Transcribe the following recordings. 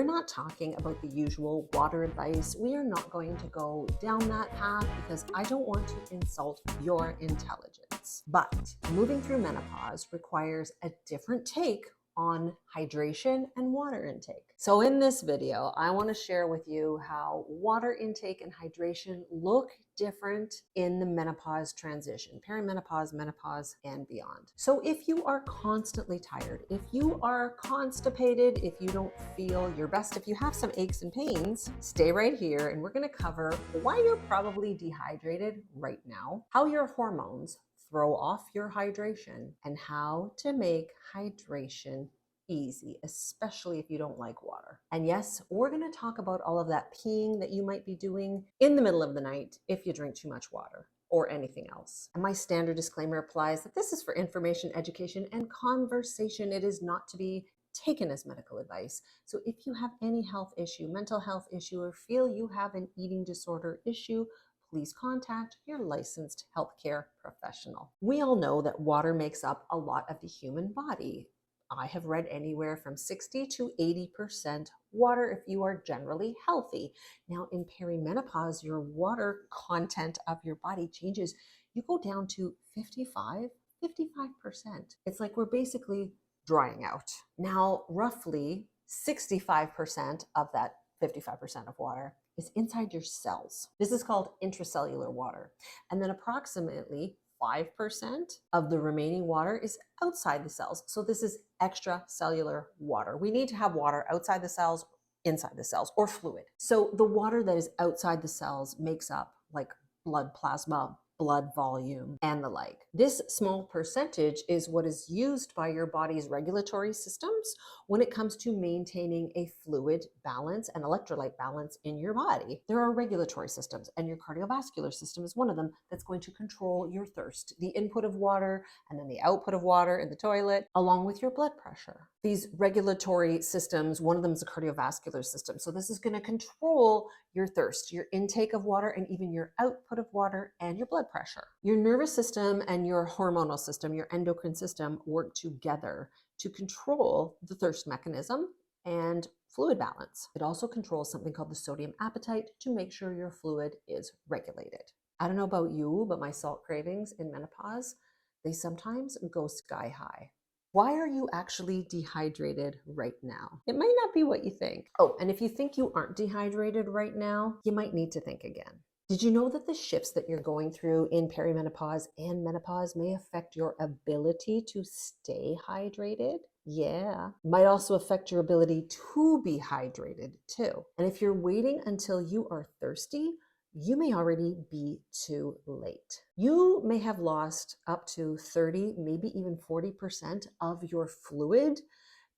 not talking about the usual water advice. We are not going to go down that path because I don't want to insult your intelligence. But moving through menopause requires a different take on hydration and water intake. So in this video, I want to share with you how water intake and hydration look different in the menopause transition, perimenopause, menopause, and beyond. So if you are constantly tired, if you are constipated, if you don't feel your best, if you have some aches and pains, stay right here and we're going to cover why you're probably dehydrated right now, how your hormones throw off your hydration, and how to make hydration easy, especially if you don't like water. And yes, we're going to talk about all of that peeing that you might be doing in the middle of the night if you drink too much water or anything else. And my standard disclaimer applies that this is for information, education, and conversation. It is not to be taken as medical advice. So if you have any health issue, mental health issue, or feel you have an eating disorder issue, please contact your licensed healthcare professional. We all know that water makes up a lot of the human body. I have read anywhere from 60 to 80% water if you are generally healthy. Now in perimenopause, your water content of your body changes. You go down to 55%. It's like we're basically drying out. Now, roughly 65% of that 55% of water is inside your cells. This is called intracellular water. And then approximately 5% of the remaining water is outside the cells. So this is extracellular water. We need to have water outside the cells, inside the cells, or fluid. So the water that is outside the cells makes up like blood plasma, blood volume, and the like. This small percentage is what is used by your body's regulatory systems when it comes to maintaining a fluid balance and electrolyte balance in your body. There are regulatory systems, and your cardiovascular system is one of them that's going to control your thirst, the input of water, and then the output of water in the toilet, along with your blood pressure. These regulatory systems, one of them is the cardiovascular system. So this is going to control your thirst, your intake of water, and even your output of water and your blood pressure. Your nervous system and your hormonal system, your endocrine system, work together to control the thirst mechanism and fluid balance. It also controls something called the sodium appetite to make sure your fluid is regulated. I don't know about you, but my salt cravings in menopause, they sometimes go sky high. Why are you actually dehydrated right now? It might not be what you think. Oh, and if you think you aren't dehydrated right now, you might need to think again. Did you know that the shifts that you're going through in perimenopause and menopause may affect your ability to stay hydrated? Yeah. Might also affect your ability to be hydrated too. And if you're waiting until you are thirsty, you may already be too late. You may have lost up to 30, maybe even 40% of your fluid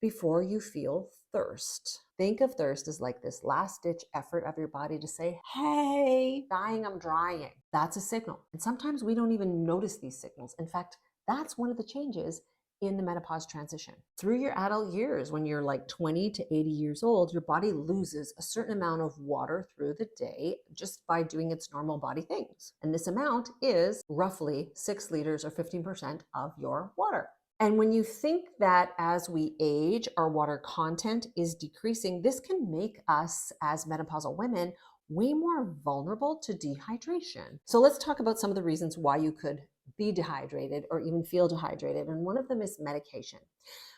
before you feel thirst. Think of thirst as like this last ditch effort of your body to say, hey, dying, I'm drying. That's a signal. And sometimes we don't even notice these signals. In fact, that's one of the changes in the menopause transition. Through your adult years, when you're like 20 to 80 years old, your body loses a certain amount of water through the day just by doing its normal body things. And this amount is roughly 6 liters or 15% of your water. And when you think that as we age, our water content is decreasing, this can make us as menopausal women way more vulnerable to dehydration. So let's talk about some of the reasons why you could be dehydrated or even feel dehydrated. And one of them is medication.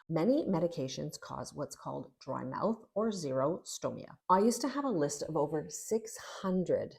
Many medications cause what's called dry mouth or xerostomia. I used to have a list of over 600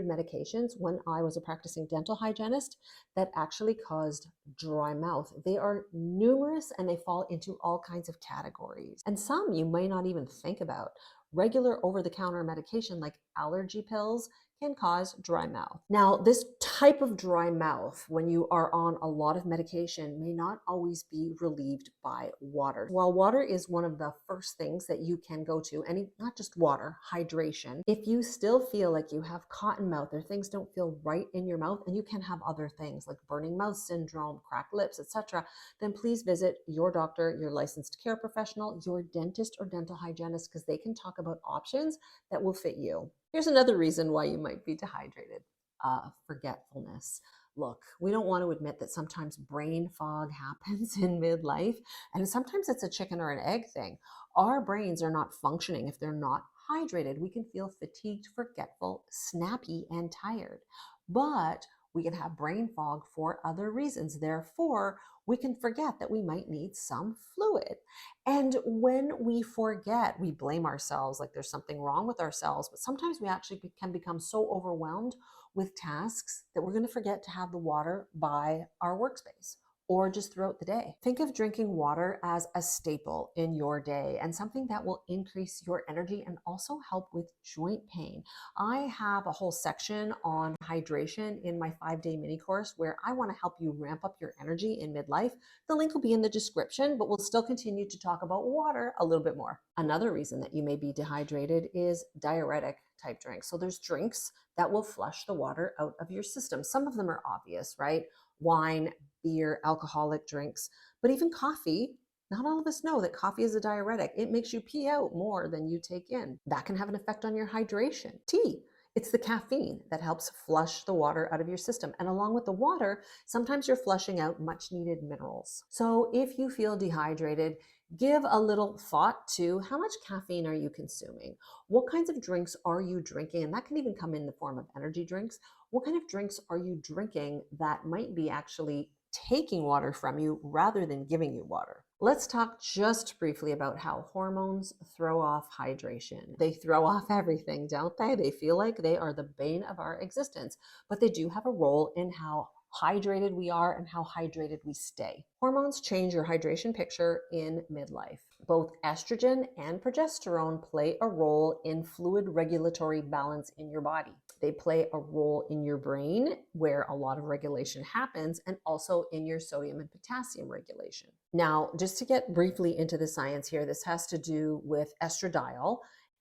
medications when I was a practicing dental hygienist that actually caused dry mouth. They are numerous and they fall into all kinds of categories. And some you may not even think about. Regular over-the-counter medication like allergy pills can cause dry mouth. Now, this type of dry mouth, when you are on a lot of medication, may not always be relieved by water. While water is one of the first things that you can go to, and not just water, hydration, if you still feel like you have cotton mouth or things don't feel right in your mouth, and you can have other things like burning mouth syndrome, cracked lips, etc., then please visit your doctor, your licensed care professional, your dentist or dental hygienist, because they can talk about options that will fit you. Here's another reason why you might be dehydrated. Forgetfulness. Look, we don't want to admit that sometimes brain fog happens in midlife, and sometimes it's a chicken or an egg thing. Our brains are not functioning if they're not hydrated. We can feel fatigued, forgetful, snappy, and tired. But we can have brain fog for other reasons. Therefore, we can forget that we might need some fluid. And when we forget, we blame ourselves like there's something wrong with ourselves. But sometimes we actually can become so overwhelmed with tasks that we're going to forget to have the water by our workspace or just throughout the day. Think of drinking water as a staple in your day and something that will increase your energy and also help with joint pain. I have a whole section on hydration in my 5-day mini course where I want to help you ramp up your energy in midlife. The link will be in the description, but we'll still continue to talk about water a little bit more. Another reason that you may be dehydrated is diuretic type drinks. So there's drinks that will flush the water out of your system. Some of them are obvious, right? Wine, beer, alcoholic drinks, but even coffee. Not all of us know that coffee is a diuretic. It makes you pee out more than you take in. That can have an effect on your hydration. Tea. It's the caffeine that helps flush the water out of your system. And along with the water, sometimes you're flushing out much needed minerals. So if you feel dehydrated, give a little thought to how much caffeine are you consuming? What kinds of drinks are you drinking? And that can even come in the form of energy drinks. What kind of drinks are you drinking that might be actually taking water from you rather than giving you water? Let's talk just briefly about how hormones throw off hydration. They throw off everything, don't they? They feel like they are the bane of our existence, but they do have a role in how hydrated we are and how hydrated we stay. Hormones change your hydration picture in midlife. Both estrogen and progesterone play a role in fluid regulatory balance in your body. They play a role in your brain, where a lot of regulation happens, and also in your sodium and potassium regulation. Now, just to get briefly into the science here, this has to do with estradiol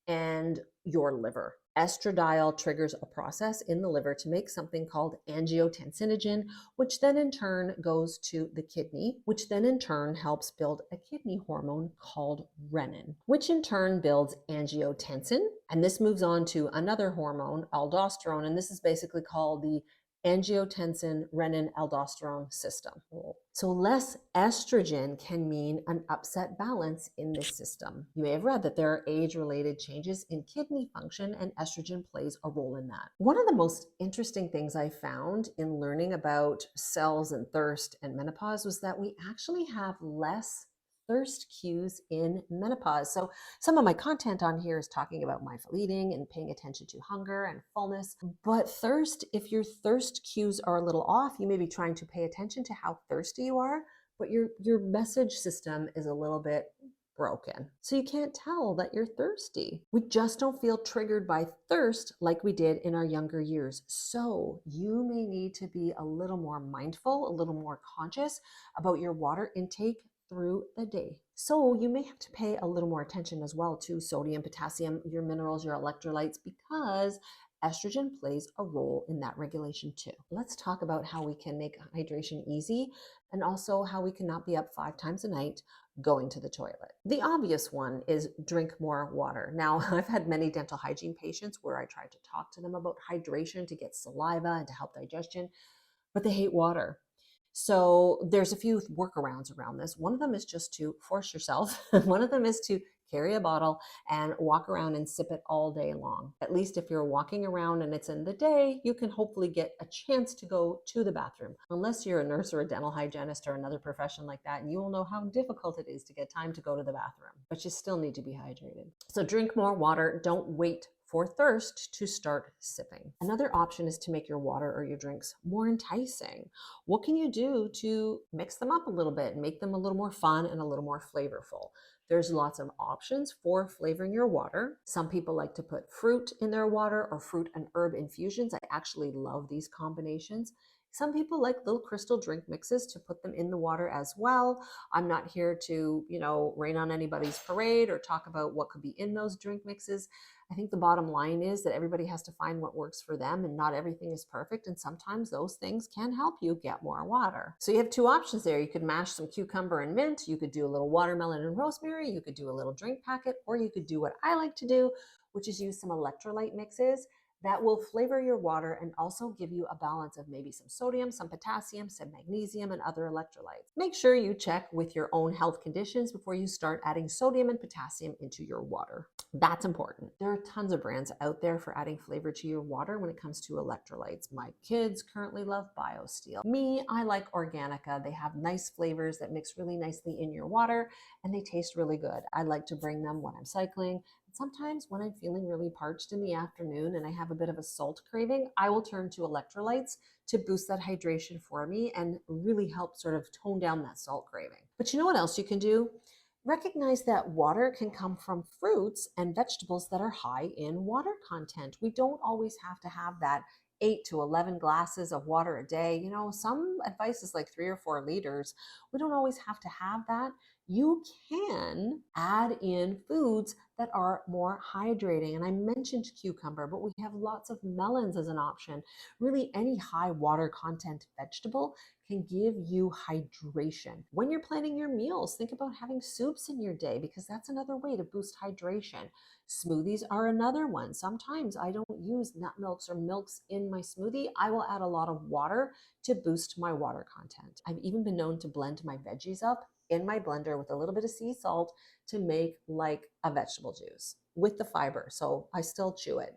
and your liver. Estradiol triggers a process in the liver to make something called angiotensinogen, which then in turn goes to the kidney, which then in turn helps build a kidney hormone called renin, which in turn builds angiotensin. And this moves on to another hormone, aldosterone, and this is basically called the angiotensin renin aldosterone system. So less estrogen can mean an upset balance in this system. You may have read that there are age-related changes in kidney function, and estrogen plays a role in that. One of the most interesting things I found in learning about cells and thirst and menopause was that we actually have less thirst cues in menopause. So some of my content on here is talking about mindful eating and paying attention to hunger and fullness. But thirst, if your thirst cues are a little off, you may be trying to pay attention to how thirsty you are, but your message system is a little bit broken. So you can't tell that you're thirsty. We just don't feel triggered by thirst like we did in our younger years. So you may need to be a little more mindful, a little more conscious about your water intake through the day. So you may have to pay a little more attention as well to sodium, potassium, your minerals, your electrolytes, because estrogen plays a role in that regulation too. Let's talk about how we can make hydration easy and also how we cannot be up 5 times a night going to the toilet. The obvious one is drink more water. Now, I've had many dental hygiene patients where I tried to talk to them about hydration to get saliva and to help digestion, but they hate water. So there's a few workarounds around this. One of them is just to force yourself. One of them is to carry a bottle and walk around and sip it all day long. At least if you're walking around and it's in the day, you can hopefully get a chance to go to the bathroom. Unless you're a nurse or a dental hygienist or another profession like that, and you will know how difficult it is to get time to go to the bathroom, but you still need to be hydrated. So drink more water. Don't wait for thirst to start sipping. Another option is to make your water or your drinks more enticing. What can you do to mix them up a little bit and make them a little more fun and a little more flavorful? There's lots of options for flavoring your water. Some people like to put fruit in their water or fruit and herb infusions. I actually love these combinations. Some people like little crystal drink mixes to put them in the water as well. I'm not here to, rain on anybody's parade or talk about what could be in those drink mixes. I think the bottom line is that everybody has to find what works for them, and not everything is perfect. And sometimes those things can help you get more water. So you have 2 options there. You could mash some cucumber and mint. You could do a little watermelon and rosemary. You could do a little drink packet, or you could do what I like to do, which is use some electrolyte mixes that will flavor your water and also give you a balance of maybe some sodium, some potassium, some magnesium, and other electrolytes. Make sure you check with your own health conditions before you start adding sodium and potassium into your water. That's important. There are tons of brands out there for adding flavor to your water when it comes to electrolytes. My kids currently love BioSteel. Me, I like Organica. They have nice flavors that mix really nicely in your water and they taste really good. I like to bring them when I'm cycling. Sometimes when I'm feeling really parched in the afternoon and I have a bit of a salt craving, I will turn to electrolytes to boost that hydration for me and really help sort of tone down that salt craving. But you know what else you can do? Recognize that water can come from fruits and vegetables that are high in water content. We don't always have to have that 8 to 11 glasses of water a day. You know, some advice is like 3 or 4 liters. We don't always have to have that. You can add in foods that are more hydrating. And I mentioned cucumber, but we have lots of melons as an option. Really, any high water content vegetable can give you hydration. When you're planning your meals, think about having soups in your day because that's another way to boost hydration. Smoothies are another one. Sometimes I don't use nut milks or milks in my smoothie. I will add a lot of water to boost my water content. I've even been known to blend my veggies up in my blender with a little bit of sea salt to make like a vegetable juice with the fiber. So I still chew it.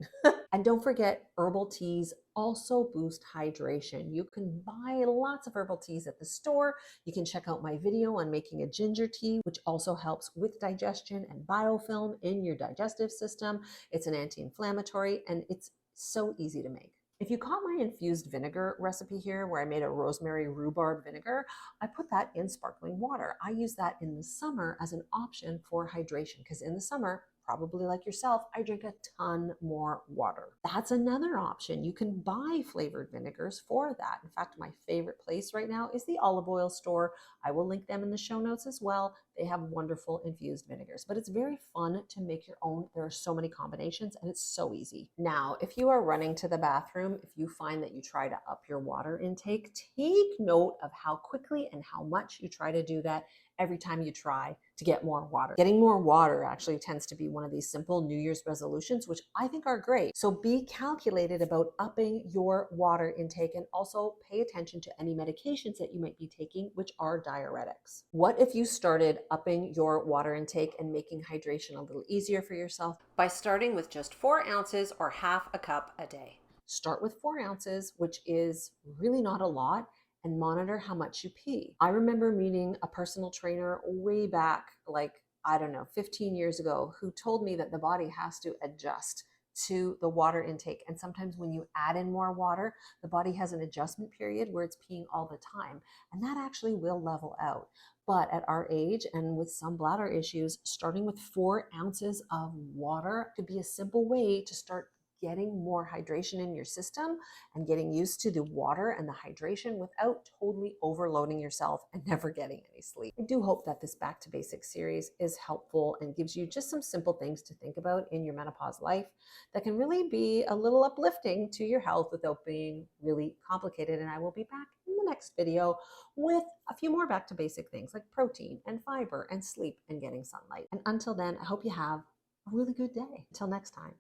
And don't forget, herbal teas also boost hydration. You can buy lots of herbal teas at the store. You can check out my video on making a ginger tea, which also helps with digestion and biofilm in your digestive system. It's an anti-inflammatory and it's so easy to make. If you caught my infused vinegar recipe here where I made a rosemary rhubarb vinegar, I put that in sparkling water. I use that in the summer as an option for hydration because in the summer, probably like yourself, I drink a ton more water. That's another option. You can buy flavored vinegars for that. In fact, my favorite place right now is the olive oil store. I will link them in the show notes as well. They have wonderful infused vinegars, but it's very fun to make your own. There are so many combinations and it's so easy. Now, if you are running to the bathroom, if you find that you try to up your water intake, take note of how quickly and how much you try to do that every time you try to get more water. Getting more water actually tends to be one of these simple New Year's resolutions, which I think are great. So be calculated about upping your water intake and also pay attention to any medications that you might be taking, which are diuretics. What if you started upping your water intake and making hydration a little easier for yourself by starting with just 4 ounces or half a cup a day? Start with 4 ounces, which is really not a lot, and monitor how much you pee. I remember meeting a personal trainer way back, like, I don't know, 15 years ago, who told me that the body has to adjust to the water intake. And sometimes when you add in more water, the body has an adjustment period where it's peeing all the time. And that actually will level out. But at our age and with some bladder issues, starting with 4 ounces of water could be a simple way to start getting more hydration in your system and getting used to the water and the hydration without totally overloading yourself and never getting any sleep. I do hope that this Back to Basics series is helpful and gives you just some simple things to think about in your menopause life that can really be a little uplifting to your health without being really complicated. And I will be back in the next video with a few more back to basic things like protein and fiber and sleep and getting sunlight. And until then, I hope you have a really good day. Until next time.